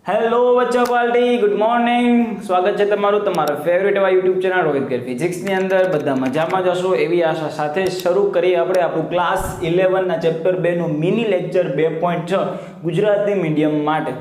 Hello બચ્ચા party, good morning. સ્વાગત છે તમારું તમારા ફેવરેટ એવા યુટ્યુબ ચેનલ રોહિત કેર ફિઝિક્સની અંદર. બધા મજામાં જ હશો એવી આશા સાથે શરૂ કરીએ આપણે આપણું ક્લાસ 11 ના ચેપ્ટર 2 નું મિની લેક્ચર 2.6 ગુજરાતી મીડિયમ માટે.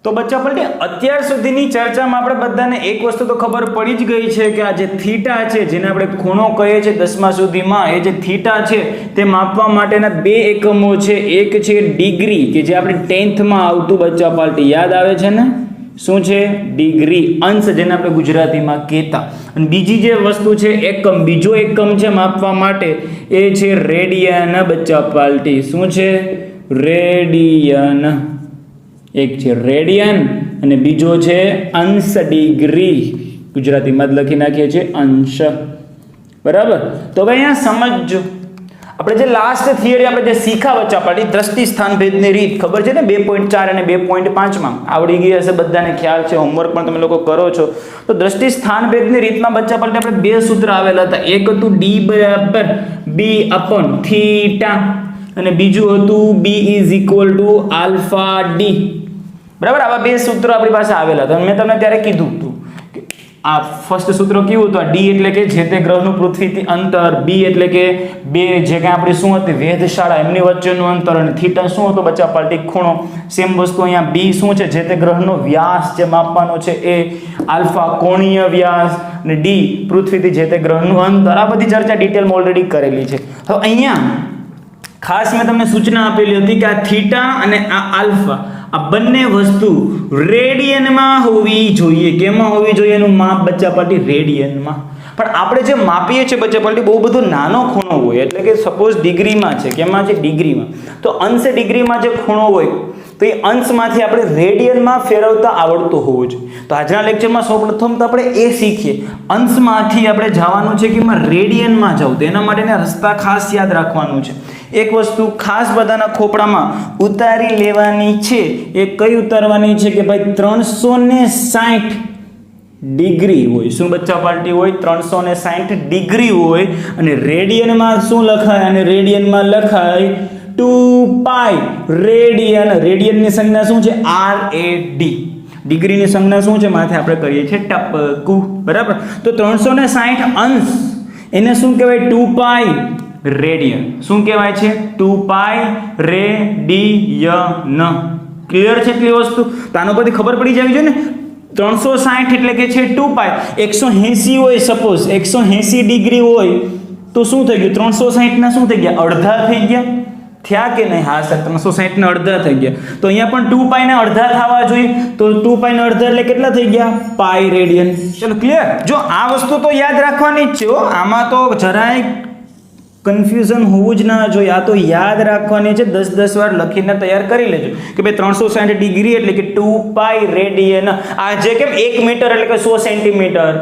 તો બચ્ચા પલટી અત્યાર સુધીની ચર્ચામાં આપણે બધાને એક વસ્તુ તો ખબર પડી જ ગઈ છે કે આ જે થીટા છે, જેને આપણે ખૂણો કહીએ છીએ 10મા સુધીમાં, એ જે થીટા છે તે માપવા માટેના બે એકમો છે. એક છે ડિગ્રી, કે જે આપણે 10th માં આવતું બચ્ચા પાલટી યાદ આવે છે ને, શું છે? ડિગ્રી, અંશ, જેને આપણે ગુજરાતીમાં કહેતા. અને બીજી જે વસ્તુ છે એકમ, બીજો એકમ છે માપવા માટે, એ છે રેડિયન બચ્ચા પાલટી. શું છે? રેડિયન. એક છે રેડિયન અને બીજો છે અંશ. ડિગ્રી ગુજરાતીમાં જ લખી નાખીએ છીએ અંશ. બરાબર. તો હવે અહીંયા સમજજો, આપણે જે લાસ્ટ થિયરી આપણે જે શીખા બચ્ચા પાડી, દ્રષ્ટિ સ્થાન ભેદની રીત ખબર છે ને, 2.4 અને 2.5 માં આવડી ગઈ હશે, બધાને ખ્યાલ છે, હોમવર્ક પણ તમે લોકો કરો છો. તો દ્રષ્ટિ સ્થાન ભેદની રીતમાં બચ્ચા પાડી આપણે બે સૂત્ર આવેલા હતા. એક હતું d બરાબર b થીટા અને બીજું હતું b આલ્ફા d. બરાબર. આવા બે સૂત્રો આપણી પાસે આવેલા હતા. મેં તમને ત્યારે કીધું હતું કે આ ફર્સ્ટ સૂત્ર કેવું હતું? ડી એટલે કે જે તે ગ્રહનું પૃથ્વીથી અંતર, બી એટલે કે બે જે કાંઈ આપણી શું હતી વેધશાળા એમની વચ્ચેનું અંતર, અને થીટા શું હતો બચ્ચા પાલટી? ખૂણો. સેમ વસ્તુ અહીંયા બી શું છે? જે તે ગ્રહનો વ્યાસ જે માપવાનો છે એ, આલ્ફા કોણીય વ્યાસ, અને ડી પૃથ્વીથી જે તે ગ્રહનું અંતર. આ બધી ચર્ચા ડિટેલમાં ઓલરેડી કરેલી છે. હવે અહીંયા ખાસ મેં તમને સૂચના આપેલી હતી કે આ થીટા અને આ આલ્ફા, આ બંને વસ્તુ રેડિયનમાં હોવી જોઈએ. કેમાં હોવી જોઈએ એનું માપ બચ્ચા પાલટી? રેડિયનમાં. પણ આપણે જે માપીએ છીએ બચ્ચા પાલટી બહુ બધો નાનો ખૂણો હોય, એટલે કે સપોઝ ડિગ્રીમાં છે. કેમાં છે? ડિગ્રીમાં. તો અંશ ડિગ્રીમાં જે ખૂણો હોય તો એ અંશમાંથી આપણે રેડિયનમાં ફેરવતા આવડતો હોવો જોઈએ. તો આજના લેક્ચરમાં સૌપ્રથમ તો આપણે એ શીખીએ, અંશમાંથી આપણે જવાનું છે કે એમાં રેડિયનમાં જવું. તો એના માટેના રસ્તા ખાસ યાદ રાખવાનું છે. એક વસ્તુ ખાસ બધાના ખોપડામાં ઉતારી લેવાની છે. એ કઈ ઉતારવાની છે કે ભાઈ 360 ડિગ્રી હોય. શું બચ્ચા પાલટી હોય? 360 ડિગ્રી હોય. અને રેડિયનમાં શું લખાય? અને રેડિયનમાં લખાય 2π રેડિયન. રેડિયનની સંજ્ઞા શું છે? RAD. ડિગ્રીની સંજ્ઞા શું છે? માથે આપણે કરીએ છીએ ટપકું. બરાબર. તો 360 અંશ એને શું કહેવાય? 2π રેડિયન. શું કહેવાય છે? 2π રેડિયન. ક્લિયર છે એટલી વસ્તુ? તો આનો પરથી ખબર પડી જવી જોઈએ ને. 360 એટલે કે છે 2π. 180 હોય, સપોઝ 180 ડિગ્રી હોય તો શું થઈ ગયું? 360 ના શું થઈ ગયા? અડધા થઈ ગયા. થયા કે નહીં? હા સર, 360 ના અડધા થઈ ગયા. તો અહીંયા પણ 2π ના અડધા થવા જોઈએ. તો 2π ના અડધા એટલે કેટલા થઈ ગયા? પાઈ રેડિયન. ચલો ક્લિયર. જો આ વસ્તુ તો યાદ રાખવાની જ છે. આમાં તો જરાય કન્ફ્યુઝન હોવું જ ના જોઈએ. આ તો યાદ રાખવાની છે. 10 વાર લખીને તૈયાર કરી લેજો કે ભાઈ 360 ડિગ્રી એટલે કે 2π રેડિયન. આ જે કેમ 1 મીટર એટલે કે 100 સેન્ટીમીટર,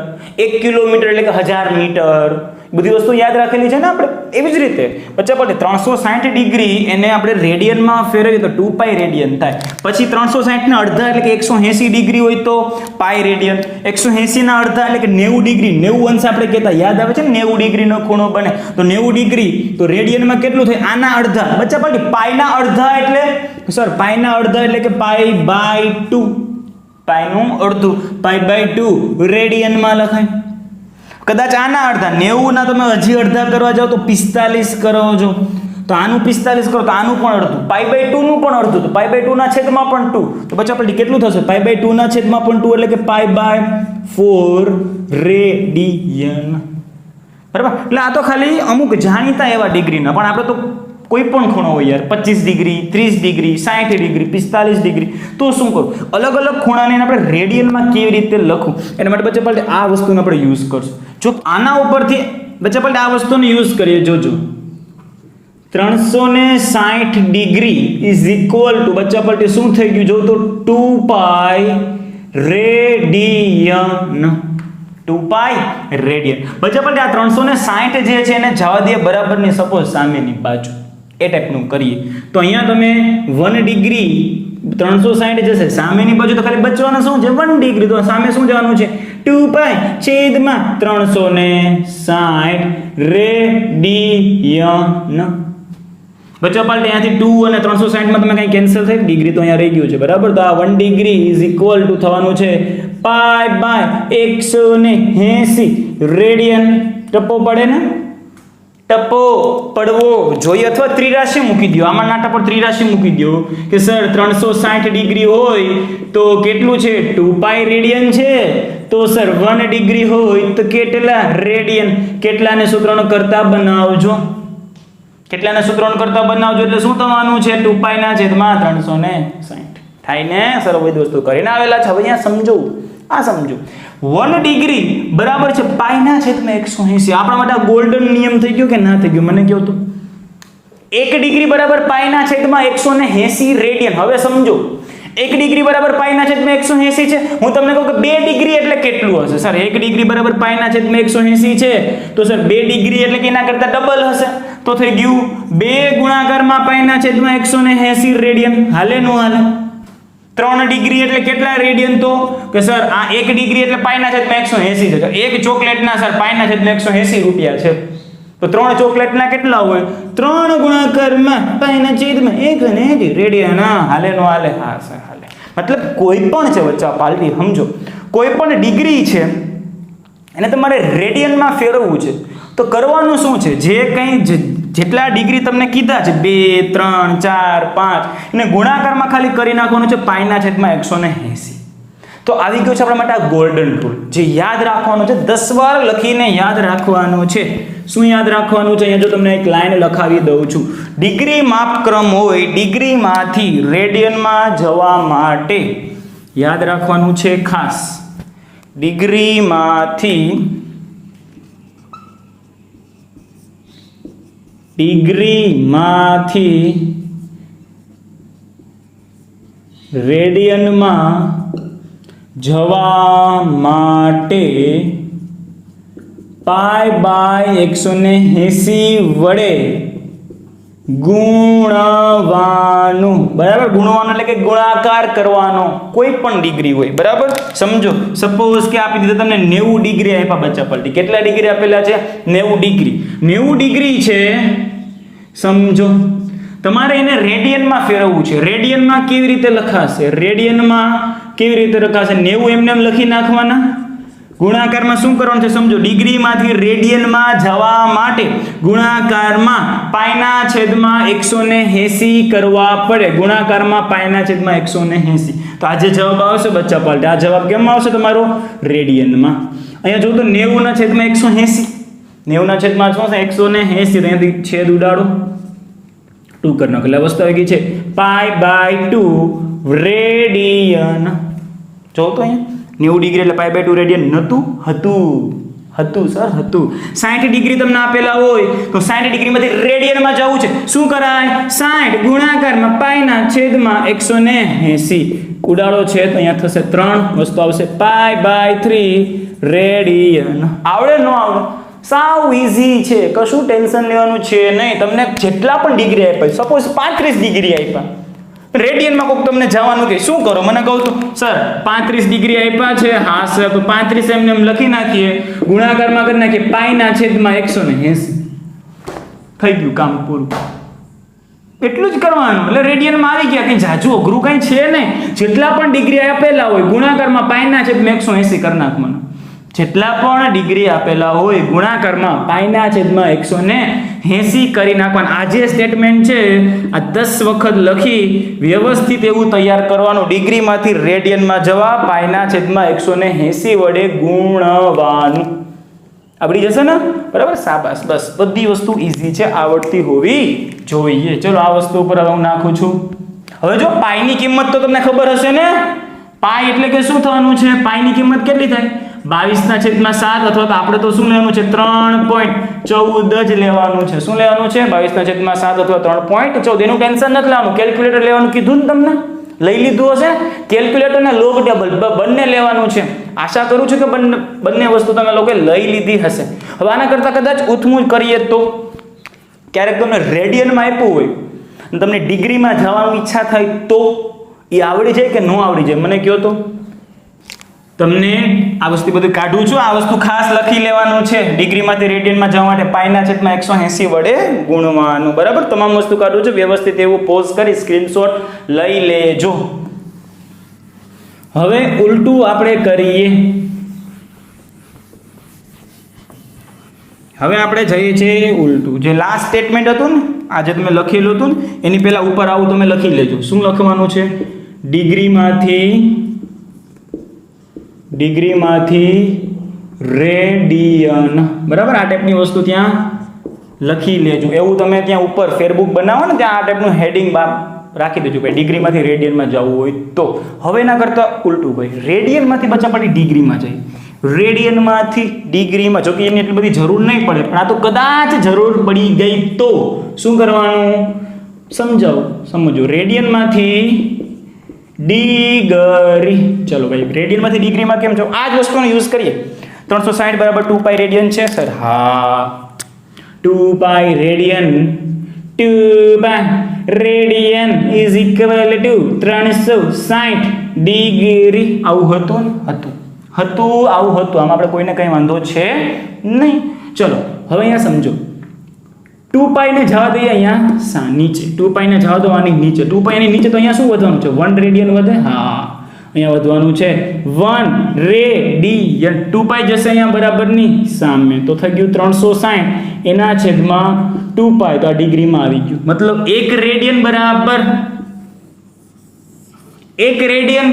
1 કિલોમીટર એટલે કે 1000 મીટર, બધી વસ્તુ યાદ રાખેલી છે ને આપણે. એવી જ રીતે બચ્ચા પાલટી 360 ડિગ્રી એને આપણે રેડિયનમાં ફેરવીએ તો 2π રેડિયન થાય. પછી 360 ના અડધા એટલે કે 180 ડિગ્રી હોય તો પાઈ રેડિયન. 180 ના અડધા એટલે કે 90 ડિગ્રી, 90 અંશ આપણે કહેતા યાદ આવે છે ને, 90 ડિગ્રીનો ખૂણો બને. તો 90 ડિગ્રી તો રેડિયનમાં કેટલું થાય? આના અડધા. બચ્ચા પાલટી પાઈના અડધા એટલે સર પાઈના અડધા એટલે કે પાઈ બાય 2. પાઈનું અડધું પાઈ બાય 2 રેડિયનમાં લખાય. કદાચ આના અડધા 90 ના તમે હજી અડધા કરવા જાઓ તો 45 કરો છો. તો આનું 45 કરો તો આનું પણ અડધું, પાઈ બાય 2 નું પણ અડધું, તો પાઈ બાય 2 ના છેદમાં પણ 2. તો બચ્ચા પાલટી કેટલું થશે? પાઈ બાય 2 ના છેદમાં પણ 2 એટલે કે પાઈ બાય 4 રેડિયન. બરાબર. એટલે આ તો ખાલી અમુક જાણીતા એવા ડિગ્રીના, પણ આપણે તો કોઈ પણ ખૂણો હોય યાર, 25 ડિગ્રી, 30 ડિગ્રી, 60 ડિગ્રી, 45 ડિગ્રી, તો શું કરું? અલગ અલગ ખૂણાને આપણે રેડિયનમાં કેવી રીતે લખવું એના માટે બચ્ચા પાલટી આ વસ્તુનો આપણે યુઝ કરશું. જો આના ઉપરથી બચ્ચા પાલટી આ વસ્તુનો યુઝ કરીએ, જોજો 360 ડિગ્રી ઇઝ ઇક્વલ ટુ બચ્ચા પાલટી શું થઈ ગયું? જો તો 2π રેડિયન. 2π રેડિયન. બચ્ચા પાલટી આ 360 જે છે એને જવા દે બરાબરની સપોઝ સામેની બાજુ. એ ટાઈપનું કરીએ તો અહીંયા તમે 1 ડિગ્રી 360 જશે, સામેની બાજુ તો ખાલી બચવાનું શું છે 1 ડિગ્રી, તો સામે શું જવાનું છે 2 પાઈ છેદમાં 360 રેડિયન. બચ્ચા પાલટી અહીંયાથી 2 અને 360 માં તમે કઈ કેન્સલ થઈ, ડિગ્રી તો અહીંયા રહી ગયું છે બરાબર. તો આ 1 ડિગ્રી ઇઝ ઇક્વલ ટુ થવાનું છે પાઈ બાય 180 રેડિયન. ટપ્પો પડે ને, ટપ્પો પડવો જોઈએ, અથવા ત્રિરાશિ મૂકી દો. આમાં નાટા પર ત્રિરાશિ મૂકી દો કે સર 360 ડિગ્રી હોય તો કેટલું છે 2 પાઈ રેડિયન છે, તો સર 1 ડિગ્રી હોય તો કેટલા રેડિયન. કેટલાને સૂત્રનો કરતા બનાવજો, કેટલાને સૂત્રનો કરતા બનાવજો એટલે શું થવાનું છે 2 પાઈ ના છેદમાં 360 થાય ને. સર બધી વસ્તુ કરીને આવેલા છે. હવે અહીંયા સમજો, આ સમજો 1 ડિગ્રી બરાબર છે પાઈ ના છેદમાં 180. આપણા માટે ગોલ્ડન નિયમ થઈ ગયો કે ના થઈ ગયો મને કહો તો. 1 ડિગ્રી બરાબર પાઈ ના છેદમાં 180 રેડિયન. હવે સમજો 1 ડિગ્રી બરાબર પાઈ ના છેદમાં 180 છે. હું તમને કહું કે 2 ડિગ્રી એટલે કેટલું હશે સર? 1 ડિગ્રી બરાબર પાઈ ના છેદમાં 180 છે તો સર 2 ડિગ્રી એટલે કે એના કરતા ડબલ હશે. તો થઈ ગયું 2 ગુણાકારમાં પાઈ ના છેદમાં 180 રેડિયન. હાલે નો હાલે? 3 ડિગ્રી એટલે કેટલા રેડિયન? તો કે સર આ 1 ડિગ્રી એટલે પાઈ ના છેદમાં 180 છે. એક ચોકલેટના સર પાઈ ના છેદમાં 180 રૂપિયા છે. તો 3 ચોકલેટના કેટલા હોય? 3 ગુણાકારમાં પાઈ ના છેદમાં 180 રેડિયન. હાલે નો હાલે? હા સર હાલે. મતલબ કોઈ પણ છે બચ્ચા પાલટી સમજો, કોઈ પણ ડિગ્રી છે એને તમારે રેડિયનમાં ફેરવવું છે તો કરવાનું શું છે, જે કંઈ જેટલા ડિગ્રી તમને કીધા છે 2 3 4 5 એને ગુણાકારમાં ખાલી કરી નાખવાનું છે પાઈ ના છેદમાં 180. તો આવી ગયું છે આપણા માટે આ ગોલ્ડન રૂલ, જે યાદ રાખવાનું છે 10 વાર લખીને યાદ રાખવાનું છે. શું યાદ રાખવાનું છે? અહીંયા જો તમને એક લાઈન લખાવી દઉં છું. ડિગ્રી માપક્રમ હોય, ડિગ્રીમાંથી રેડિયનમાં જવા માટે યાદ રાખવાનું છે ખાસ, ડિગ્રીમાંથી રેડિયનમાં જવા માટે પાઈ બાય 180 વડે ગુણવાનું. બરાબર, ગુણવાનું એટલે કે ગુણાકાર કરવાનો, કોઈ પણ ડિગ્રી હોય બરાબર. સમજો સપોઝ કે આપી દીધા તમને 90 ડિગ્રી આપ્યા બચ્ચા પલટી. કેટલા ડિગ્રી આપેલા છે? 90 ડિગ્રી. 90 ડિગ્રી છે સમજો, તમારે એને રેડિયનમાં ફેરવવું છે. રેડિયનમાં કેવી રીતે લખાશે? રેડિયનમાં કેવી રીતે લખાશે? 90 એમને એમ લખી નાખવાના. ગુણાકારમાં શું કરવાનું છે સમજો, ડિગ્રીમાંથી રેડિયનમાં જવા માટે ગુણાકારમાં પાઈના છેદમાં 180 કરવા પડે. ગુણાકારમાં પાઈના છેદમાં 180. તો આ જે જવાબ આવશે બચ્ચા પાલટી, આ જવાબ કેમાં આવશે તમારો? રેડિયનમાં. અહીંયા જો તો 90 ના છેદમાં 180, 90 ના છેદમાં શું છે 180, તો અહીંયાથી છેદ ઉડાડો 2 કરી નાખો. એટલે વસ્તુ આવી ગઈ છે પાઈ બાય 2 રેડિયન. જો તો અહીંયા 90 ડિગ્રી એટલે પાઈ બાય 2 રેડિયન નહોતું? હતું સર, હતું. 60 ડિગ્રી તમને આપેલા હોય તો 60 ડિગ્રીમાંથી રેડિયનમાં જવું છે. શું કરાય? 60 ગુણાકારમાં પાઈના છેદમાં 180 ઉડાડો છે તો અહીંયા થશે 3, વસ્તુ આવશે પાઈ બાય 3 રેડિયન. આવડે ન આવડે? સાવ ઈઝી છે, કશું ટેન્શન લેવાનું છે નહીં. તમને જેટલા પણ ડિગ્રી આપ્યા, સપોઝ 35 ડિગ્રી આપ્યા, રેડિયનમાં કોક તમને જવાનું કે શું કરો મને કહું તો સર 35 ડિગ્રી આપ્યા છે. હા સર, તો 35 એમને એમ લખી નાખીએ, ગુણાકારમાં કરી નાખીએ પાઈના છેદમાં 180. થઈ ગયું કામ પૂરું. એટલું જ કરવાનું. એટલે રેડિયનમાં આવી ગયા, કંઈ જાજુ અઘરું કંઈ છે નહીં. જેટલા પણ ડિગ્રી આપેલા હોય ગુણાકારમાં પાઈના છેદમાં 180 કરી નાખવાનું. જેટલા પણ ડિગ્રી આપેલા હોય ગુણાકારમાં પાઈના છેદમાં 180 કરી નાખવાના. આ જે સ્ટેટમેન્ટ છે આ 10 વખત લખી વ્યવસ્થિત એવું તૈયાર કરવાનું. ડિગ્રીમાંથી રેડિયનમાં જવા પાઈના છેદમાં 180 વડે ગુણવાનું. આવડી જશે ને? બરાબર, શાબાશ. બસ બધી વસ્તુ ઈઝી છે, આવડતી હોવી જોઈએ. ચલો આ વસ્તુ ઉપર હવે હું નાખું છું. હવે જો પાઈની કિંમત તો તમને ખબર હશે ને. પાઈ એટલે કે શું થવાનું છે? પાઈની કિંમત કેટલી થાય? 22/7, અથવા તો આપણે તો શું લેવાનું છે? 3.14 જ લેવાનું છે. શું લેવાનું છે? 22/7 અથવા 3.14. એનું ટેન્શન નથી લેવાનું. કેલ્ક્યુલેટર લેવાનું કીધું ને તમને, લઈ લીધું હશે. કેલ્ક્યુલેટર ને લોગ ટેબલ બંને લેવાનું છે. આશા કરું છું કે બંને વસ્તુ તમે લોકોએ લઈ લીધી હશે. હવે આના કરતાં કદાચ ઉથમું કરીએ તો, ક્યારેક તમને રેડિયનમાં આપ્યું હોય અને તમને ડિગ્રીમાં જવાની ઈચ્છા થાય તો એ આવડી જાય કે ન આવડી જાય મને કહો તો. તમને આ વસ્તુ બધું કાઢું છું. આ વસ્તુ ખાસ લખી લેવાનું છે. ડિગ્રીમાંથી રેડિયનમાં જવા માટે પાઈના છેદમાં 180 વડે ગુણવાનું. બરાબર, તમામ વસ્તુ કાઢું છું. વ્યવસ્થિત એવું પોઝ કરી સ્ક્રીનશોટ લઈ લેજો. હવે ઉલટું આપણે કરીએ. હવે આપણે જઈએ છીએ ઉલટું. જે લાસ્ટ સ્ટેટમેન્ટ હતું ને, આ જે તમે લખેલું હતું ને, એની પહેલા ઉપર આવું તમે લખી લેજો. શું લખવાનું છે? ડિગ્રીમાંથી રેડિયન. બરાબર, આ ટાઈપની વસ્તુ ત્યાં લખી લેજો. એવું તમે ત્યાં ઉપર ફેરબુક બનાવો ને, ત્યાં આ ટાઈપનું હેડિંગ રાખી દેજો ભાઈ, ડિગ્રીમાંથી રેડિયનમાં જવું હોય તો. હવે એના કરતાં ઉલટું ભાઈ, રેડિયનમાંથી બચા પડી ડિગ્રીમાં જાય. રેડિયનમાંથી ડિગ્રીમાં, જો કે એની એટલી બધી જરૂર નહીં પડે, પણ આ તો કદાચ જરૂર પડી ગઈ તો શું કરવાનું સમજો. રેડિયનમાંથી ડિગ્રી, ચલો ભાઈ, રેડિયનમાંથી ડિગ્રીમાં કેમ જાવ? આ જ વસ્તુનો યુઝ કરીએ. 360 બરાબર 2 પાઈ રેડિયન છે સર. હા, 2 pi radian, 2 pi radian is equal to 360 degree. આવું હતું ને? આવું હતું. આમાં આપણે કોઈને કંઈ વાંધો છે નહીં. ચલો હવે અહીંયા સમજો. 2 પાઈને જવા દઈએ અહીંયા નીચે. 2 પાઈને જવા દો આની નીચે. 2 પાઈની નીચે તો અહીંયા શું વધવાનું છે? 1 રેડિયન વધે. હા, અહીંયા વધવાનું છે 1 રેડિયન. 2 પાઈ જશે અહીંયા બરાબરની સામે, તો થઈ ગયું 360 એના છેદમાં 2 પાઈ. તો આ ડિગ્રીમાં આવી ગયું. મતલબ 1 રેડિયન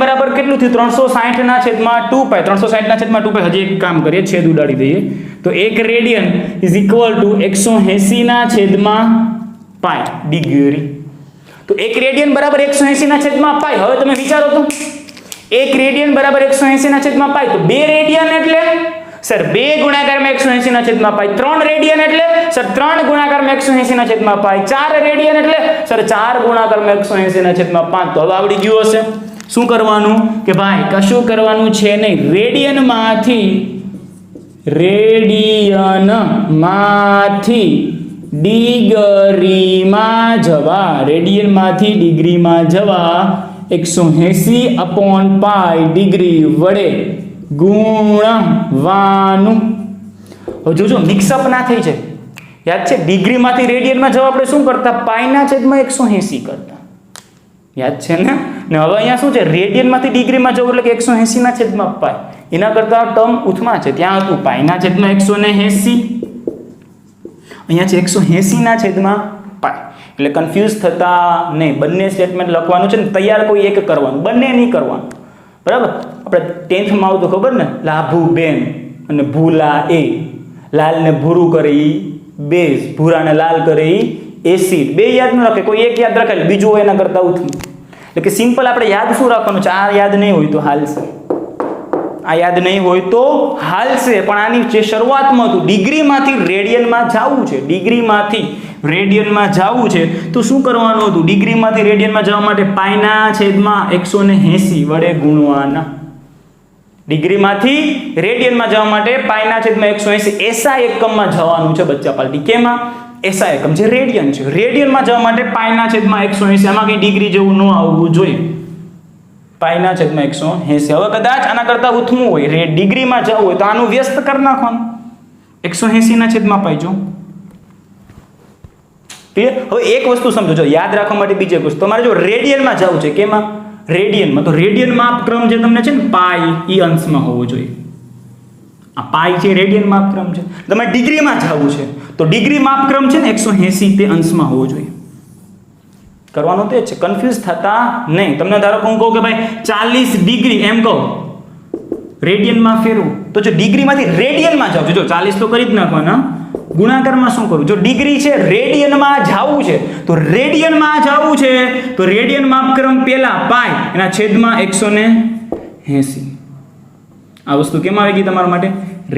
બરાબર કેટલું થયું? 360 ના છેદમાં 2 પાઈ. 360 ના છેદમાં 2 પાઈ. હજી એક કામ કરીએ, છેદ ઉડાડી દઈએ. તો 1 રેડિયન ઇઝ ઇક્વલ ટુ 180 ના છેદમાં પાઈ ડિગ્રી. તો 1 રેડિયન બરાબર 180 ના છેદમાં પાઈ. હવે તમે વિચારો તો, 1 રેડિયન બરાબર 180 ના છેદમાં પાઈ. તો 2 રેડિયન એટલે સર 2 ગુણાકારમાં 180 ના છેદમાં પાઈ. 3 રેડિયન એટલે સર 3 ગુણાકારમાં 180 ના છેદમાં પાઈ. 4 રેડિયન એટલે સર 4 ગુણાકારમાં 180 ના છેદમાં 5. તો હવે આવડી ગયું હશે. શું કરવાનું કે ભાઈ, કશું કરવાનું છે નહીં. રેડિયનમાંથી ડિગ્રીમાં જવા, રેડિયનમાંથી ડિગ્રીમાં જવા 180 અપોન પાઈ ડિગ્રી વડે ગુણવાનું. હવે જોજો મિક્સઅપ ના થઈ જાય. યાદ છે, ડિગ્રીમાંથી રેડિયનમાં જવા આપણે શું કરતા? પાઈના છેદમાં 180 કરતા. યાદ છે ને? હવે અહીંયા શું છે? રેડિયનમાંથી ડિગ્રીમાં જવું એટલે કે 180 ના છેદમાં પાઈ. એના કરતા ટર્મ ઉથમાં છે. ત્યાં હતું પાઈના છેદમાં 180, અહીંયા છે 180 ના છેદમાં પાઈ. એટલે કન્ફ્યુઝ થતા નહીં. બંને સ્ટેટમેન્ટ લખવાનું છે ને, તૈયાર કોઈ એક કરવાનું, બંને નહીં કરવાનું. બરાબર, આપણે 10th માં આવતું ખબર ને, લાભુ બેન અને ભૂલા એ. લાલને ભૂરું કરે ઈ બેઝ, ભૂરાને લાલ કરે ઈ એસિડ. બે યાદ ન રાખે, કોઈ એક યાદ રાખે, બીજું હોય એના કરતા ઉથું. એટલે કે સિમ્પલ આપણે યાદ શું રાખવાનું છે? આ યાદ નહીં હોય તો હાલશે, આ યાદ નહીં હોય તો હાલશે. પણ આની જે શરૂઆતમાં હતું, ડિગ્રીમાંથી રેડિયનમાં જવું છે, ડિગ્રીમાંથી રેડિયનમાં જવું છે, તો શું કરવાનું હતું? ડિગ્રીમાંથી રેડિયનમાં જવા માટે પાઈના છેદમાં 180 વડે ગુણવાના. ડિગ્રીમાંથી રેડિયનમાં જવા માટે પાઈના છેદમાં 180 એસા એકમમાં જવાનું છે બચ્ચા પાર્ટી. કેમાં? એસા એકમ, જે રેડિયન છે. રેડિયનમાં જવા માટે પાઈના છેદમાં 180. આમાં કંઈ ડિગ્રી જેવું ન આવવું જોઈએ. પાઈના છેદમાં 180. હવે કદાચ આના કરતા ઉથમું હોય, ડિગ્રીમાં જવું હોય, તો આનું વ્યસ્ત કરી નાખવાનું. 180 ના છેદમાં પાઈ જો. ક્લિયર? હવે એક વસ્તુ સમજો, જો યાદ રાખવા માટે બીજી એક વસ્તુ. તમારે જો રેડિયનમાં જવું છે, કેમાં? રેડિયનમાં. તો રેડિયન માપક્રમ જે તમને છે ને પાઈ, એ અંશમાં હોવો જોઈએ. આ પાઈ છે રેડિયન માપક્રમ છે. તમારે ડિગ્રીમાં જવું છે, તો ડિગ્રી માપક્રમ છે ને 180 તે અંશમાં હોવો જોઈએ. કરવાનું તે છે, કન્ફ્યુઝ થતા નહીં. તમને ધારો કે હું કહું કે ભાઈ 40 ડિગ્રી એમ કહું, રેડિયનમાં ફેરવું, તો જો ડિગ્રીમાંથી રેડિયનમાં જાવ, જો 40 તો કરી જ નાખવાના. ગુણાકારમાં શું કરું? જો ડિગ્રી છે, રેડિયનમાં જવું છે, તો રેડિયનમાં જવું છે, તો રેડિયન માપક્રમ પહેલા પાઈ એના છેદમાં 180. આ વસ્તુ કેમ આવી ગઈ તમારા માટે?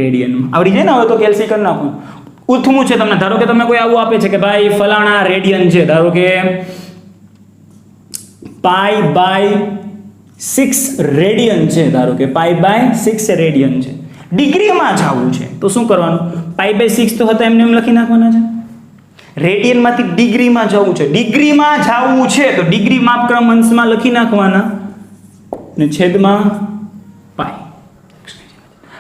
રેડિયનમાં. આવડી જાય ને હવે તો કેલ્સી કરી નાખું. ઉથમું છે તમને, ધારો કે તમને કોઈ આવું આપે છે કે ભાઈ ફલાણા રેડિયન છે, ધારો કે પાઈ બાય 6 રેડિયન છે, ધારો કે પાઈ બાય 6 રેડિયન છે. ડિગ્રીમાં જવું છે તો શું કરવાનું? પાઈ બાય 6 તો હતા એમને એમ લખી નાખવાના છે. રેડિયનમાંથી ડિગ્રીમાં જવું છે, ડિગ્રીમાં જવું છે તો ડિગ્રી માપક્રમ અંશમાં લખી નાખવાના ને છેદમાં પાઈ.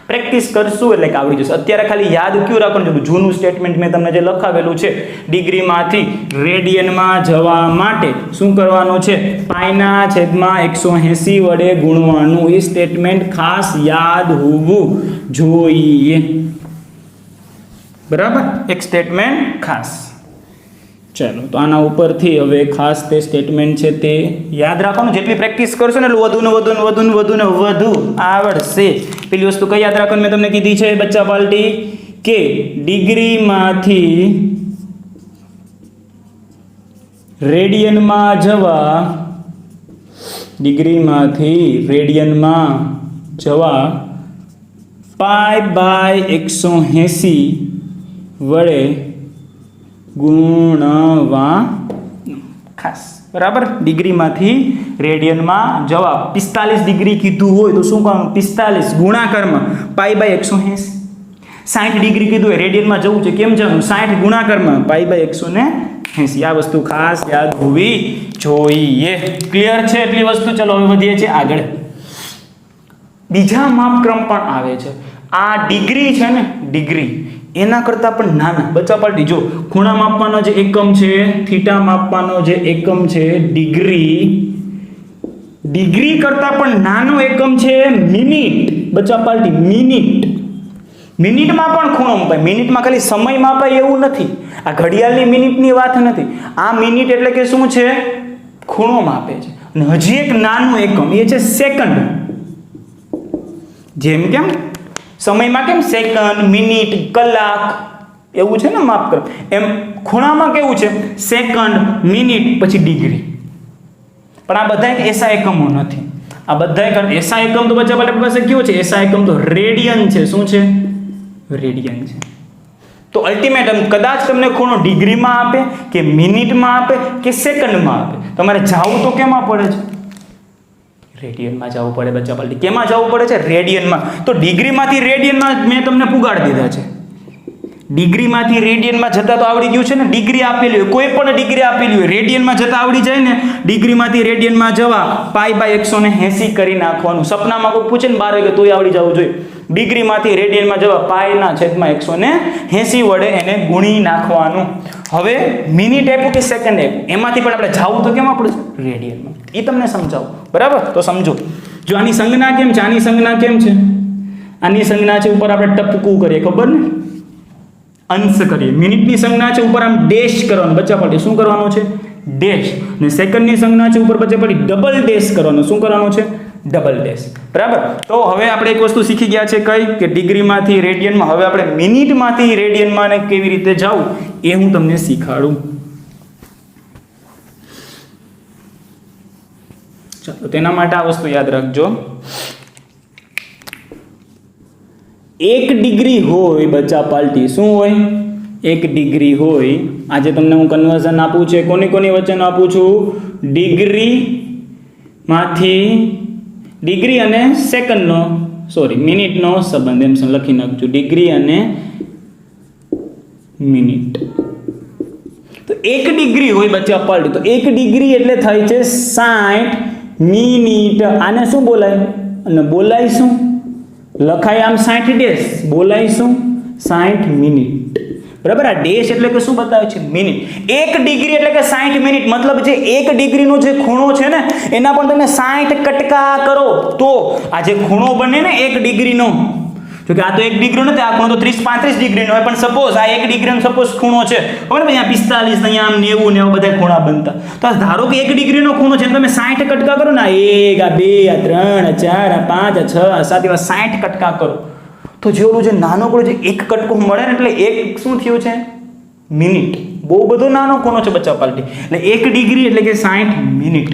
પ્રેક્ટિસ કરશું એટલે કે આવડી જશે. અત્યારે ખાલી યાદ ક્યું રાખવાનું, જૂનું સ્ટેટમેન્ટ મેં તમને જે લખાવેલું છે, ડિગ્રીમાંથી રેડિયનમાં જવા માટે શું કરવાનું છે, પાઈના છેદમાં 180 વડે ગુણવાનું. એ સ્ટેટમેન્ટ ખાસ યાદ હોવું જોઈએ. બરાબર, એક સ્ટેટમેન્ટ ખાસ. ચાલો, તો આના ઉપરથી હવે ખાસ તે સ્ટેટમેન્ટ છે તે યાદ રાખવાનું. જેટલી પ્રેક્ટિસ કરશો ને એટલું વધુ આવડશે. પેલી વસ્તુ કઈ યાદ રાખવાનું મેં તમને કીધી છે બચ્ચા પાર્ટી, કે ડિગ્રીમાંથી રેડિયનમાં જવા π/180 વડે ગુણવા. ખાસ બરાબર, ડિગ્રીમાંથી રેડિયનમાં જવા 45 ડિગ્રી કીધું હોય તો શું કરવાનું, 45 ગુણાકારમાં π/180. 60 ડિગ્રી કીધું હોય રેડિયનમાં જવું છે, કેમ જવાનું, 60 ગુણાકારમાં π/180. આ વસ્તુ ખાસ યાદ હોવી જોઈએ. ક્લિયર છે એટલી વસ્તુ? ચલો હવે વધીએ છીએ આગળ. બીજા માપક્રમ પણ આવે છે. આ ડિગ્રી છે ને, ડિગ્રી એના કરતાં પણ નાના. બચ્ચા પાર્ટી જો, ખૂણા માપવાનો જે એકમ છે, થીટા માપવાનો જે એકમ છે ડિગ્રી કરતાં પણ નાનો એકમ છે મિનિટ. બચ્ચા પાર્ટી મિનિટમાં પણ ખૂણો મપાય. મિનિટમાં ખાલી સમય માપાય એવું નથી, આ ઘડિયાળની મિનિટની વાત નથી. આ મિનિટ એટલે કે શું છે, ખૂણો માપે છે. અને હજી એક નાનું એકમ એ છે સેકન્ડ. જેમ કેમ સમયમાં કેમ સેકન્ડ, મિનિટ, કલાક એવું છે ને માપક્રમ, એમ ખૂણામાં કેવું છે, સેકન્ડ, મિનિટ, પછી ડિગ્રી. પણ આ બધા એસા એકમો નથી. આ બધા એસા એકમ તો બચ્ચા આપણી પાસે કેવો છે, એસા એકમ તો રેડિયન છે. શું છે, રેડિયન છે. તો અલ્ટિમેટમ કદાચ તમને ખૂણો ડિગ્રીમાં આપે કે મિનિટમાં આપે કે સેકન્ડમાં આપે, તમારે જાવું તો કેમાં પડે છે, રેડિયનમાં જવું પડે. બચ્ચા પાર્ટી કેમાં જવું પડે છે, રેડિયનમાં. તો ડિગ્રીમાંથી રેડિયનમાં મેં તમને પુગાડી દીધા છે. ડિગ્રીમાંથી રેડિયનમાં જતા તો આવડી ગયું છે ને, ડિગ્રી આપેલી હોય, કોઈ પણ ડિગ્રી આપેલી હોય, રેડિયનમાં જતા આવડી જાય ને. ડિગ્રીમાંથી રેડિયનમાં જવા π/180 કરી નાખવાનું. સપનામાં કોઈ પૂછે ને 12 વાગે તોય આવડી જવું જોઈએ. ડિગ્રીમાંથી રેડિયનમાં જવા π/180 વડે એને ગુણી નાખવાનું. હવે મિનિટ આપ્યું કે સેકન્ડ આપ્યું, એમાંથી પણ આપણે જાવું તો કેમાં પડે, રેડિયનમાં. એ તમને સમજાવું. બરાબર, તો સમજો. જો આની સંજ્ઞા કેમ છે, આની સંજ્ઞા કેમ છે, આની સંજ્ઞા છે ઉપર આપણે ટપકું કરીએ, ખબર ને, અંશ કરીએ. મિનિટની સંજ્ઞા છે ઉપર આમ ડેશ કરવાનું. બચ્ચા પાર્ટી શું કરવાનું છે, ડેશ. અને સેકન્ડની સંજ્ઞા છે ઉપર બચ્ચા પાર્ટી ડબલ ડેશ કરવાનું. શું કરવાનું છે, ડબલ ડેશ. બરાબર. તો હવે આપણે એક વસ્તુ શીખી ગયા છે કઈ, કે ડિગ્રીમાંથી રેડિયનમાં. હવે આપણે મિનિટમાંથી રેડિયનમાં ને કેવી રીતે જવું એ હું તમને શીખાડું. ચાલો, તેના માટે આ વસ્તુ યાદ રાખજો. 1 ડિગ્રી હોય બચ્ચા પાર્ટી, શું હોય, 1 ડિગ્રી હોય. આજે તમને હું કન્વર્ઝન આપું છે, કોની વચ્ચે આપું છું, ડિગ્રી અને સેકન્ડનો, મિનિટનો સંબંધ. એમ લખી નાખજો, ડિગ્રી અને મિનિટ. તો 1 ડિગ્રી હોય બચ્ચા પાર્ટી, તો 1 ડિગ્રી એટલે થાય છે 60 મિનિટ. આને શું બોલાય, અને બોલાય શું, લખાય આમ 60 ડેશ, બોલાય શું, 60 મિનિટ. બરાબર. આ ડેશ એટલે કે શું બતાવે છે, મિનિટ. 1 ડિગ્રી એટલે કે 60 મિનિટ. મતલબ જે 1 ડિગ્રીનો જે ખૂણો છે ને એના પણ તમે 60 કટકા કરો તો આ જે ખૂણો બને ને 1 ડિગ્રીનો, જો કે આ તો 1 ડિગ્રી નથી, આ ખૂણો તો 30-35 ડિગ્રીનો હોય. પણ સપોઝ આ 1 ડિગ્રીનો સપોઝ ખૂણો છે, ખબર ને, અહીંયા 45, અહીંયા આમ 90 ને એવા બધા ખૂણા બનતા. તો ધારો કે 1 ડિગ્રીનો ખૂણો છે, તમે 60 કટકા કરો ને, 1 આ 2 આ 3 આ 4 આ 5 આ 6 આ 7 એવા 60 કટકા કરો તો જેવું જે નાનો ખૂણો જે 1 કટકો મળે ને, એટલે 1 શું થયું છે, મિનિટ. બહુ બધો નાનો ખૂણો છે બચ્ચા પાર્ટી. એટલે 1 ડિગ્રી એટલે કે 60 મિનિટ.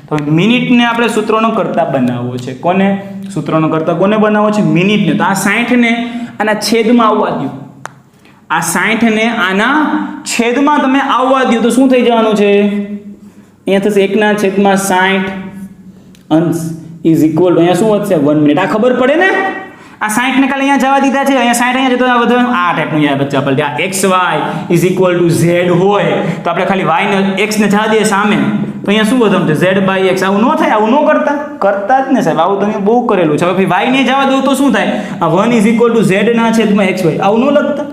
તો મિનિટને આપણે સૂત્રનો કરતા બનાવવો છે. કોને, સૂત્રનો કરતા કોને બનાવવો છે, મિનિટને. તો આ 60 ને આના છેદમાં આવવા દો. આ 60 ને આના છેદમાં તમે આવવા દો તો શું થઈ જવાનું છે, અહીંયા થશે 1/60 અંશ ઇઝ ઇક્વલ ટુ અહીંયા શું વધશે, 1 મિનિટ. આ ખબર પડે ને, આ 60 ને ખાલી અહીંયા જવા દીધા છે, અહીંયા 60 અહીંયા જતો આ બધું આ ટાઈપનું યાર બચ્ચા પલટી. આ xy = z હોય તો આપણે ખાલી y ને x ને જવા દઈએ સામે, તો અહીંયા શું વધવાનું છે z/x. આવું ન થાય, આવું ન કરતા જ ને સાહેબ, આવું તમે બહુ કરેલું છે. હવે ભાઈ y ને જવા દો તો શું થાય, આ 1 = z/xy આવું ન લખતા,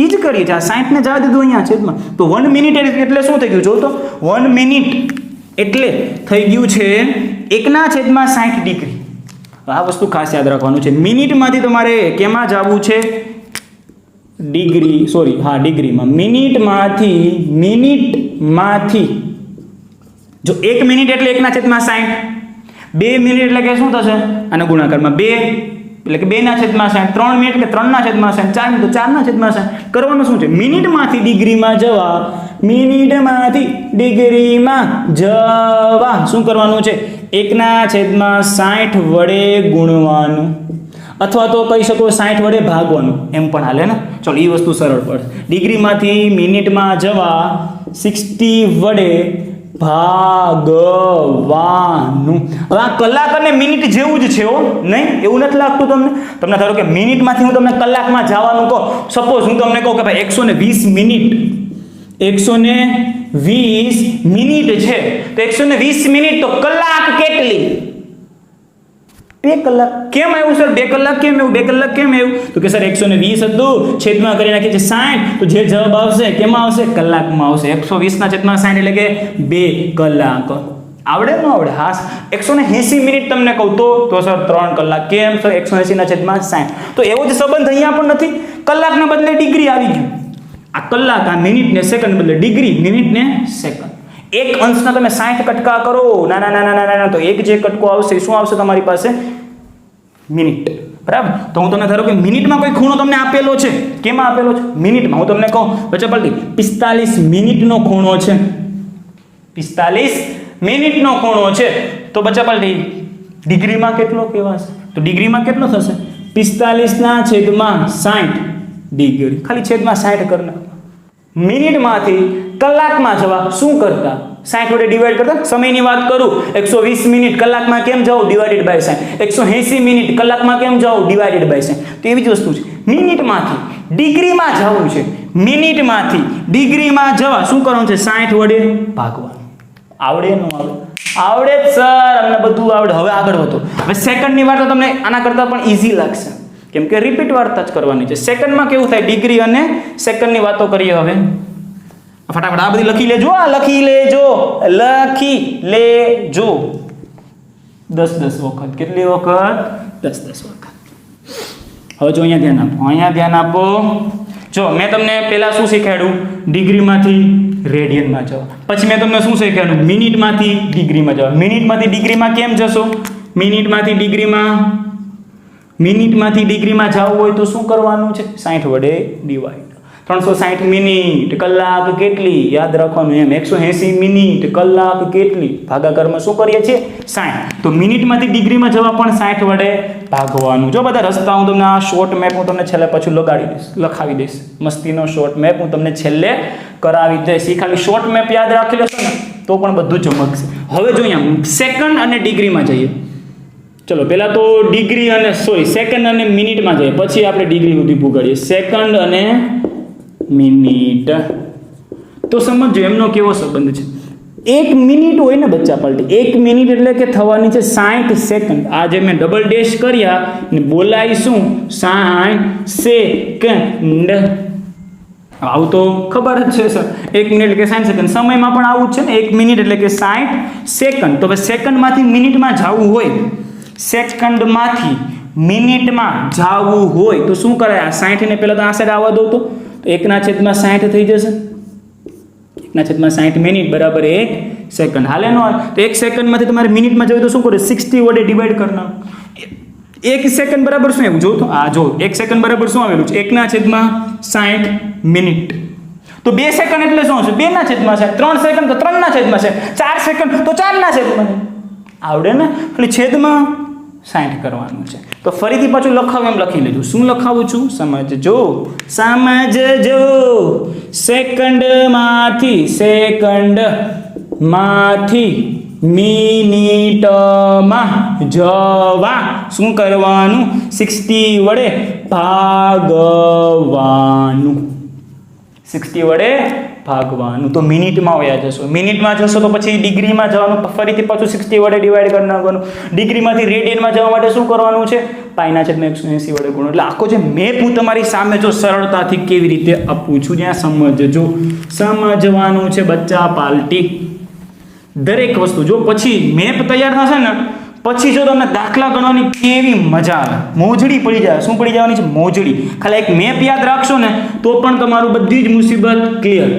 ઈ જ કરીએ છીએ. આ 60 ને જવા દીધું અહીંયા છેદમાં, તો 1 મિનિટ એટલે શું થઈ ગયું જો તો 1 મિનિટ એટલે થઈ ગયું છે 1/60 ડિગ્રી. આ વસ્તુ ખાસ યાદ રાખવાનું છે. મિનિટમાંથી તમારે કેમાં જવું છે, ડિગ્રીમાં. મિનિટમાંથી જો 1 મિનિટ એટલે 1/60, 2 મિનિટ એટલે કે શું થશે, આના ગુણાકારમાં 2 એટલે કે 2/60, 3 મિનિટ એટલે 3/60, 4 મિનિટ તો 4/60. કરવાનું શું છે, મિનિટમાંથી ડિગ્રીમાં જવા, શું કરવાનું છે, 1/60 વડે ગુણવાનું, અથવા તો કહી શકો 60 વડે ભાગવાનું, એમ પણ હાલે ને. ચલો એ વસ્તુ સરળ પડશે. ડિગ્રીમાંથી મિનિટમાં જવા 60 વડે ભાગવાનું. હવે આ કલાક અને મિનિટ જેવું જ છે હો, નહીં એવું નથી લાગતું તમને? તમને ધારો કે મિનિટમાંથી હું તમને કલાકમાં જવાનું કહું, સપોઝ હું તમને કહું કે ભાઈ 120 મિનિટ, 120 મિનિટ છે, તો 120 મિનિટ તો કલાક કેટલી, 2 કલાક. કેમ આવ્યું સર 2 કલાક કેમ આવ્યું, 2 કલાક કેમ આવ્યું? તો કે સર 120 હતું, છેદમાં કરી નાખીએ છે 60, તો જે જવાબ આવશે કેમાં આવશે, કલાકમાં આવશે. 120/60 એટલે કે 2 કલાક. આવડે ન આવડે? હા. 180 મિનિટ તમને કહું તો સર 3 કલાક. કેમ સર 180/60? તો એવો જ સંબંધ અહીંયા પણ નથી, કલાકના બદલે ડિગ્રી આવી ગયું. આ કલાક, આ મિનિટ ને સેકન્ડ બદલે ડિગ્રી, મિનિટ ને સેકન્ડ. એક અંશના તમે 60 કટકા કરો, ના તો એક જે કટકો આવશે શું આવશે તમારી પાસે, મિનિટ. બરાબર. તો હું તમને ધારો કે મિનિટમાં કોઈ ખૂણો તમને આપેલો છે, કેમાં આપેલો છે, મિનિટમાં. હું તમને કહું બચ્ચા પલટી 45 મિનિટનો ખૂણો છે, 45 મિનિટનો ખૂણો છે, તો બચ્ચા પલટી ડિગ્રીમાં કેટલો કહેવાશે, તો ડિગ્રીમાં કેટલો થશે, 45/60 ડિગ્રી. ખાલી છેદમાં 60 કરના. મિનિટમાંથી કલાકમાં જવા શું કરતા, 60 વડે ડિવાઈડ કરતા. સમયની વાત કરું, 120 મિનિટ કલાકમાં કેમ જાઓ, /60. 180 મિનિટ કલાકમાં કેમ જાઓ, /60. તો એવી જ વસ્તુ છે, મિનિટમાંથી ડિગ્રીમાં જવું છે, મિનિટમાંથી ડિગ્રીમાં જવા શું કરવાનું છે, 60 વડે ભાગવાનું. આવડે ન આવડે? આવડે જ સર, અમને બધું આવડે. હવે આગળ વધો. હવે સેકન્ડની વાત તો તમને આના કરતાં પણ ઈઝી લાગશે, કેમ કે રિપીટ વાર્તા જ કરવાની છે. સેકન્ડમાં કેવું થાય, ડિગ્રી અને સેકન્ડની વાતો કરીએ હવે. ફટાફટ આ બધી લખી લેજો, લખી લેજો 10 વખત. કેટલી વખત? 10 વખત. હવે જો અહીંયા ધ્યાન આપો. જો મેં તમને પહેલા શું શીખવાડ્યું, ડિગ્રીમાંથી રેડિયનમાં જવા. પછી મેં તમને શું શીખવાડ્યું, મિનિટમાંથી ડિગ્રીમાં જવા. મિનિટમાંથી ડિગ્રીમાં કેમ જશો, મિનિટમાંથી ડિગ્રીમાં જવું હોય તો શું કરવાનું છે, 60 વડે ડિવાઈડ. 360 મિનિટ કલાક કેટલી, યાદ રાખવાનું એમ. 180 મિનિટ કલાક કેટલી, ભાગાકારમાં શું કરીએ છીએ, 60. તો મિનિટમાંથી ડિગ્રીમાં જવા પણ 60 વડે ભાગવાનું. જો બધા રસ્તા હું તમને આ શોર્ટ મેપ હું તમને છેલ્લે પછી લખાવી દઈશ. મસ્તીનો શોર્ટ મેપ હું તમને છેલ્લે કરાવી દઈશ. એ ખાલી શોર્ટ મેપ યાદ રાખી લેશો ને તો પણ બધું ચમકશે. હવે જો અહીંયા સેકન્ડ અને ડિગ્રીમાં જઈએ. ચલો પહેલા તો સેકન્ડ અને મિનિટમાં જઈએ, પછી આપણે ડિગ્રી સુધી પુગાડીએ. સેકન્ડ અને મિનિટ. તો સમજો એમનો કેવો સંબંધ છે. 1 મિનિટ હોય ને બચ્ચા પલટી, 1 મિનિટ એટલે કે થવાની છે 60 સેકન્ડ. આ જે મેં ડબલ ડેશ કર્યા ને બોલાવીશું 60 સેકન્ડ. આવું તો ખબર જ છે સર, 1 મિનિટ એટલે કે 60 સેકન્ડ. સમયમાં પણ આવું જ છે ને, 1 મિનિટ એટલે કે 60 સેકન્ડ. તો હવે સેકન્ડમાંથી મિનિટમાં જવું હોય, સેકન્ડમાંથી મિનિટમાં જવું હોય તો શું કરાય, આ 60 ને પહેલાં તો આ સાઈડ આવવા દો, તો 1/60 થઈ જશે. 1/60 મિનિટ બરાબર 1 સેકન્ડ. હાલે નો તો 1 સેકન્ડમાંથી તમારે મિનિટમાં જવું તો શું કરે, 60 વડે ડિવાઈડ કરનાર. 1 સેકન્ડ બરાબર શું આવ્યું, જો તો આ જો 1 સેકન્ડ બરાબર શું આવેલું છે, 1/60 મિનિટ. તો 2 સેકન્ડ એટલે શું હશે, 2/60. 3 સેકન્ડ તો 3/60. 4 સેકન્ડ તો 4/60. આવડે ને? એટલે છેદમાં 60 કરવાનું છે. તો ફરીથી પાછું લખાવું એમ લખી લેજો. શું લખાવું છું, સમજજો. સેકન્ડમાંથી મિનિટમાં જવા શું કરવાનું 60 વડે ભાગવાનું 60 વડે ભાગવાનું તો મિનિટમાં વયા જશો મિનિટમાં જશો તો પછી ડિગ્રીમાં જવાનું ફરીથી પાછું 60 વડે ડિવાઈડ કરી નાખવાનું ડિગ્રીમાંથી રેડિયનમાં જવા માટે શું કરવાનું છે પાઈના છેદમાં 180 વડે ગુણો એટલે આખો જે મેપ હું તમારી સામે જો સરળતાથી કેવી રીતે આપું છું જ્યાં સમજવાનું છે બચ્ચા પાલટી દરેક વસ્તુ જો પછી મેપ તૈયાર થશે ને પછી જો તમને દાખલા ગણવાની કેવી મજા આવે મોજડી પડી જાય શું પડી જવાની છે મોજડી ખાલી એક મેપ યાદ રાખશો ને તો પણ તમારું બધી જ મુસીબત ક્લિયર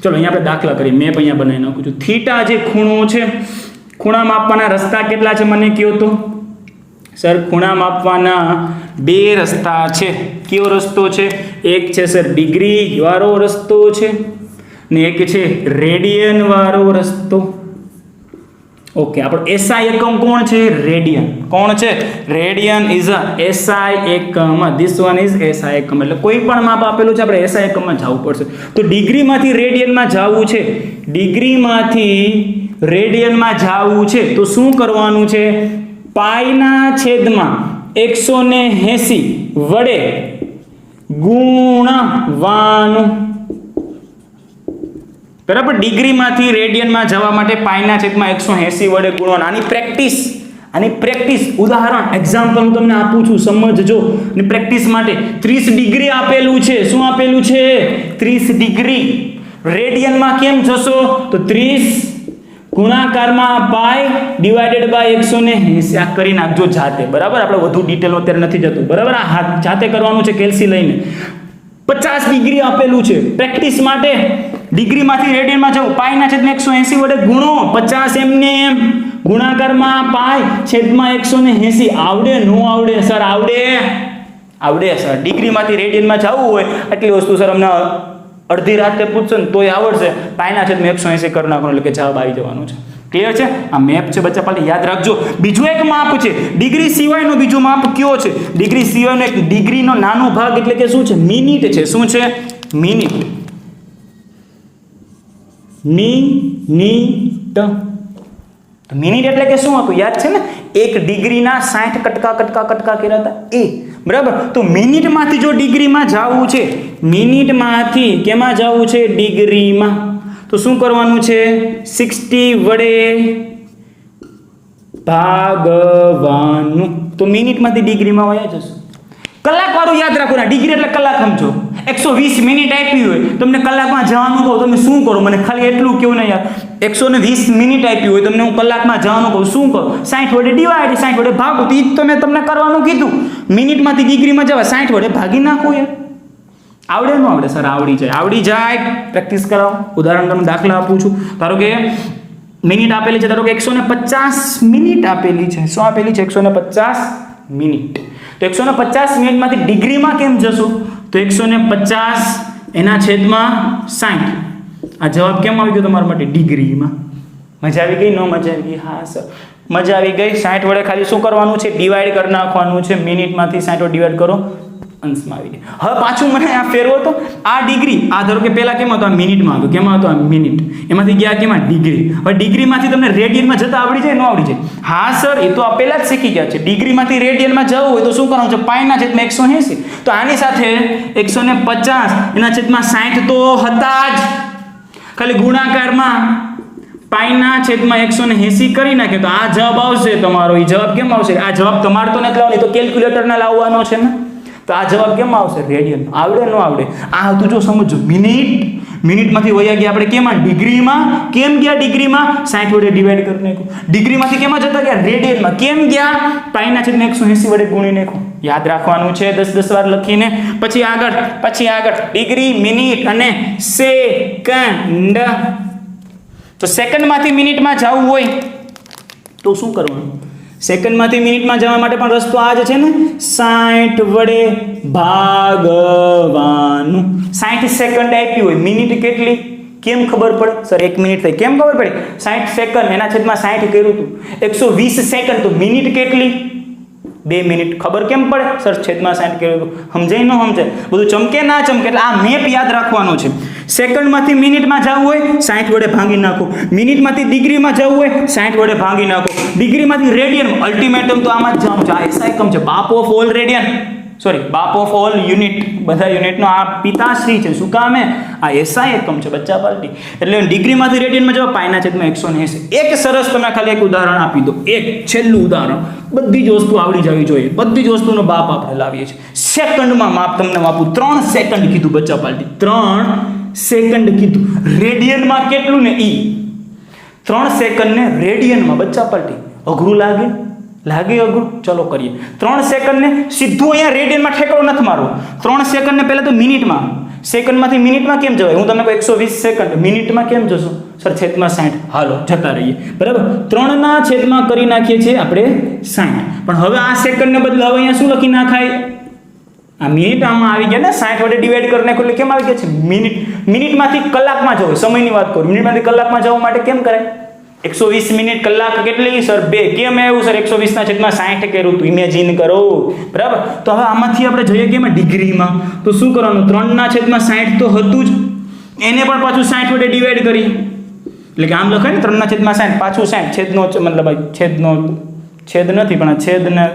ચલો અહીંયા આપણે દાખલા કરીએ મેપ અહીંયા બનાવી નાખું છું થીટા જે ખૂણો છે ખૂણા માપવાના રસ્તા કેટલા છે મને કહો તો સર ખૂણા માપવાના બે રસ્તા છે કયો રસ્તો છે એક છે સર ડિગ્રી વાળો રસ્તો છે ને એક છે રેડિયન વાળો રસ્તો ઓકે આપણો એસઆઈ એકમ કોણ છે રેડિયન કોણ છે રેડિયન ઇઝ અ એસઆઈ એકમ ધીસ વન ઇઝ એસઆઈ એકમ એટલે કોઈ પણ માપ આપેલું છે આપણે એસઆઈ એકમમાં જવું પડશે તો ડિગ્રીમાંથી રેડિયનમાં જવું છે ડિગ્રીમાંથી રેડિયનમાં જવું છે તો શું કરવાનું છે પાઈના છેદમાં 180 વડે ગુણવાનું બરાબર ડિગ્રીમાંથી રેડિયનમાં જવા માટે પાઈના છેદમાં 180 વડે ગુણવાનું આની પ્રેક્ટિસ ઉદાહરણ એક્ઝામ્પલ હું તમને આપું છું સમજજો અને પ્રેક્ટિસ માટે 30 ડિગ્રી આપેલું છે શું આપેલું છે 30 ડિગ્રી રેડિયનમાં કેમ જશો તો 30 ગુણાકારમાં પાઈ ડિવાઇડેડ બાય 180 આ કરી નાખજો જાતે બરાબર આપણે વધુ ડિટેલ અત્યારે નથી જતું બરાબર આ જાતે કરવાનું છે કેલ્સી લઈને 50 ડિગ્રી આપેલું છે પ્રેક્ટિસ માટે ડિગ્રીમાંથી રેડિયનમાં જવું પાઈના છેદમાં 180 વડે ગુણો 50 એમને એમ ગુણાકારમાં પાઈ છેદમાં 180 આવડે નો આવડે સર આવડે સર ડિગ્રીમાંથી રેડિયનમાં જવું હોય એટલી વસ્તુ સર અમને અડધી રાતે પૂછશો ને તોય આવડશે પાઈના છેદમાં 180 કરી નાખવાનું એટલે કે જવાબ આવી જવાનું છે ક્લિયર છે આ મેપ છે બચ્ચા પાલે યાદ રાખજો બીજું એક માપ છે ડિગ્રી સિવાયનો બીજો માપ કયો છે ડિગ્રી સિવાયનો એક ડિગ્રીનો નાનો ભાગ એટલે કે શું છે મિનિટ છે શું છે મિનિટ મિનિટ એટલે કે શું હતું યાદ છે ને એક ડિગ્રીના 60 કટકા કર્યા હતા એ બરાબર તો મિનિટમાંથી જો ડિગ્રીમાં જવું છે મિનિટમાંથી કેમાં જવું છે ડિગ્રીમાં તો શું કરવાનું છે 60 વડે ભાગવાનું તો મિનિટમાંથી ડિગ્રીમાં વયા જશે કલાક વાળું યાદ રાખો ને ડિગ્રી એટલે કલાક સમજો 120 મિનિટ આપી હોય તમને કલાકમાં જવાનું કહું તમે શું કરો મને ખાલી એટલું કેવું ને યાર 120 મિનિટ આપી હોય તમને હું કલાકમાં જવાનું કહું શું કરો 60 વડે ડિવાઈડ 60 વડે ભાગો તો એ જ તો મેં તમને કરવાનું કીધું મિનિટમાંથી ડિગ્રીમાં જવા 60 વડે ભાગી નાખો યાર આવડે ન આવડે સર આવડી જાય પ્રેક્ટિસ કરાવો ઉદાહરણ તમને દાખલા આપું છું ધારો કે મિનિટ આપેલી છે ધારો કે 150 મિનિટ આપેલી છે શું આપેલી છે 150 મિનિટ તો 150 મિનિટમાંથી ડિગ્રીમાં કેમ જશો તો 150 એના છેદમાં 60 આ જવાબ કેમ આવી ગયો તમારા માટે ડિગ્રીમાં મજા આવી ગઈ ન મજા આવી ગઈ હા સર મજા આવી ગઈ 60 વડે ખાલી શું કરવાનું છે ડિવાઈડ કરી નાખવાનું છે મિનિટમાંથી 60 વડે ડિવાઈડ કરો અંશમાં આવી ગઈ હવે પાછું મને આ ફેરવો તો આ ડિગ્રી આ ધારો કે પહેલા કેમ હતો આ મિનિટમાં હતો કેમાં હતો આ મિનિટ એમાંથી ગયા કેમાં ડિગ્રી હવે ડિગ્રીમાંથી તમને રેડિયનમાં જતા આવડી જાય ન આવડી જાય હા સર એ તો આ પહેલા જ શીખી ગયા છે ડિગ્રીમાંથી રેડિયનમાં જવું હોય તો શું કરવાનું છે પાઈના છેદમાં 180 તો આની સાથે 150 એના છેદમાં 60 તો હતા જ ખાલી ગુણાકારમાં પાઈના છેદમાં 180 કરી નાખે તો આ જવાબ આવશે તમારો એ જવાબ કેમ આવશે આ જવાબ તમારે તો નથી લાવવાનો તો કેલ્ક્યુલેટરના લાવવાનો છે ને તો આ જવાબ કેમ આવશે રેડિયન આવડે ન આવડે આ તું જો સમજો મિનિટમાંથી વયા ગયા આપણે કેમાં ડિગ્રીમાં કેમ ગયા ડિગ્રીમાં 60 વડે ડિવાઈડ કરી નાખ્યું ડિગ્રીમાંથી કેમાં જતા ગયા રેડિયનમાં કેમ ગયા પાઈના છેદમાં 180 વડે ગુણી નાખ્યું યાદ રાખવાનું છે 10 વાર લખીને પછી આગળ ડિગ્રી મિનિટ અને સેકન્ડ તો સેકન્ડમાંથી મિનિટમાં જવું હોય તો શું કરવાનું સેકન્ડમાંથી મિનિટમાં જવા માટે પણ રસ્તો આ જ છે ને 60 વડે ભાગવાનું 60 સેકન્ડ આપી હોય મિનિટ કેટલી કેમ ખબર પડે સર 1 મિનિટ થઈ કેમ ખબર પડી 60 સેકન્ડ એના છેદમાં 60 કર્યું હતું 120 સેકન્ડ તો મિનિટ કેટલી 2 મિનિટ ખબર કેમ પડે સર છેદમાં 60 કર્યું હતું સમજાય ન સમજાય બધું ચમકે ના ચમકે એટલે આ મેપ યાદ રાખવાનો છે સેકન્ડમાંથી મિનિટમાં જવું હોય 60 વડે ભાંગી નાખો, મિનિટમાંથી ડિગ્રીમાં જવું હોય 60 વડે ભાંગી નાખો, ડિગ્રીમાંથી રેડિયન, અલ્ટિમેટમ તો આમાં જ જવાનું છે. આ એસઆઈ એકમ છે, બાપ ઓફ ઓલ રેડિયન, સોરી બાપ ઓફ ઓલ યુનિટ, બધા યુનિટનો આ પિતાશ્રી છે. શું કામ હે? આ એસઆઈ એકમ છે બચ્ચા પાર્ટી. એટલે ડિગ્રીમાંથી રેડિયનમાં જવા પાયના છેદમાં 180. એક સરસ તમે ખાલી એક ઉદાહરણ આપી દો, એક છેલ્લું ઉદાહરણ. બધી જ વસ્તુ આવડી જવી જોઈએ, બધી જ વસ્તુનો બાપ આપણે લાવીએ છીએ. સેકન્ડમાં માપ તમને આપું, 3 સેકન્ડ કીધું બચ્ચા પાર્ટી, 3 સેકન્ડ કીધું. રેડિયનમાં કેટલું ને ઈ 3 સેકન્ડ ને રેડિયનમાં બચ્ચા પાર્ટી. અઘરું લાગે? લાગે અઘરું? ચલો કરીએ. 3 સેકન્ડ ને સીધું અહીંયા રેડિયનમાં ઠેકાણો નથી મારવો. 3 સેકન્ડ ને પહેલા તો મિનિટમાં, સેકન્ડમાંથી મિનિટમાં કેમ જવાય? હું તમને કહું 120 સેકન્ડ, મિનિટમાં કેમ જશો સર? છેદમાં 60. હાલો જતા રહીએ, બરાબર. 3 ના છેદમાં કરી નાખીએ છીએ આપણે 60. પણ હવે આ સેકન્ડને બદલે હવે અહીંયા શું લખી નાખાય? આ મિનિટ આમાં આવી ગયા ને, 60 વડે ડિવાઈડ કરી નાખો એટલે કેમ આવી ગયા છે? મિનિટ. મિનિટમાંથી કલાકમાં જવું, સમયની વાત કરું, મિનિટમાંથી કલાકમાં જવા માટે કેમ કરાય? 120 મિનિટ કલાક કેટલી સર? 2. કેમ આવ્યું સર? 120 ના છેદમાં 60 કર્યું તું, ઇમેજિન કરો, બરાબર. તો હવે આમાંથી આપણે જોઈએ કે એમાં ડિગ્રીમાં તો શું કરવાનું? 3 ના છેદમાં 60 તો હતું જ, એને પણ પાછું 60 વડે ડિવાઈડ કરી, એટલે કે આમ લખાય ને 3 ના છેદમાં 60 પાછું 60, છેદનો મતલબ છેદનો છેદ નથી પણ આ છેદને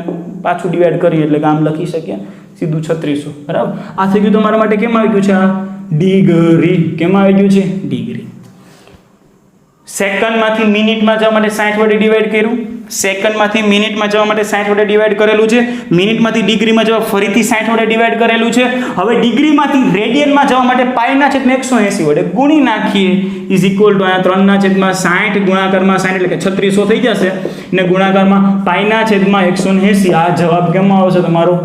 પાછું ડિવાઈડ કરી એટલે કે આમ લખી શકીએ સીધું 3600, બરાબર. આ થઈ ગયું તમારા માટે કેમ આવી ગયું છે? આ ડિગ્રી. કેમ આવી ગયું છે? ડિગ્રી. સેકન્ડમાંથી મિનિટમાં જવા માટે 60 વડે ડિવાઈડ કર્યું, સેકન્ડમાંથી મિનિટમાં જવા માટે 60 વડે ડિવાઈડ કરેલું છે, મિનિટમાંથી ડિગ્રીમાં જવા ફરીથી 60 વડે ડિવાઈડ કરેલું છે. હવે ડિગ્રીમાંથી રેડિયનમાં જવા માટે પાઈના છેદમાં 180 વડે ગુણી નાખીએ, ઇઝ ઇક્વલ ટુ અહીંયા 3 ના છેદમાં 60 ગુણાકારમાં 60 એટલે કે 3600 થઈ જશે, ને ગુણાકારમાં પાઈના છેદમાં 180. આ જવાબ કેમાં આવશે તમારો?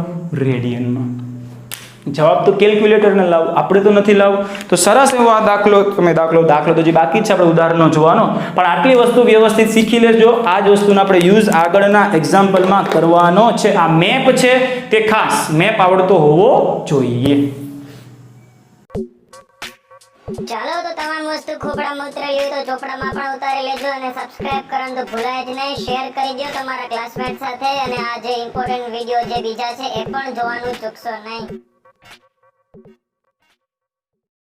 રેડિયનમાં. જવાબ તો કેલ્ક્યુલેટરને લાવો, આપણે તો નથી લાવવું. તો સરસ એવો આ દાખલો તો જે બાકી જ છે આપણે ઉદાહરણો જોવાનો, પણ આટલી વસ્તુ વ્યવસ્થિત શીખી લેજો. આ જ વસ્તુનો આપણે યુઝ આગળના એક્ઝામ્પલમાં કરવાનો છે. આ મેપ છે તે ખાસ મેપ આવડતો હોવો જોઈએ. ચાલો તો તમામ વસ્તુ ખોપડામાં ઉતરેલી હોય તો ચોપડામાં પણ ઉતારી લેજો અને સબસ્ક્રાઇબ કરવાનું તો ભૂલાય જ નહીં. શેર કરી દો તમારા ક્લાસમેટ સાથે અને આ જે ઇમ્પોર્ટન્ટ વિડિયો જે બીજા છે એ પણ જોવાનું ચૂકશો નહીં.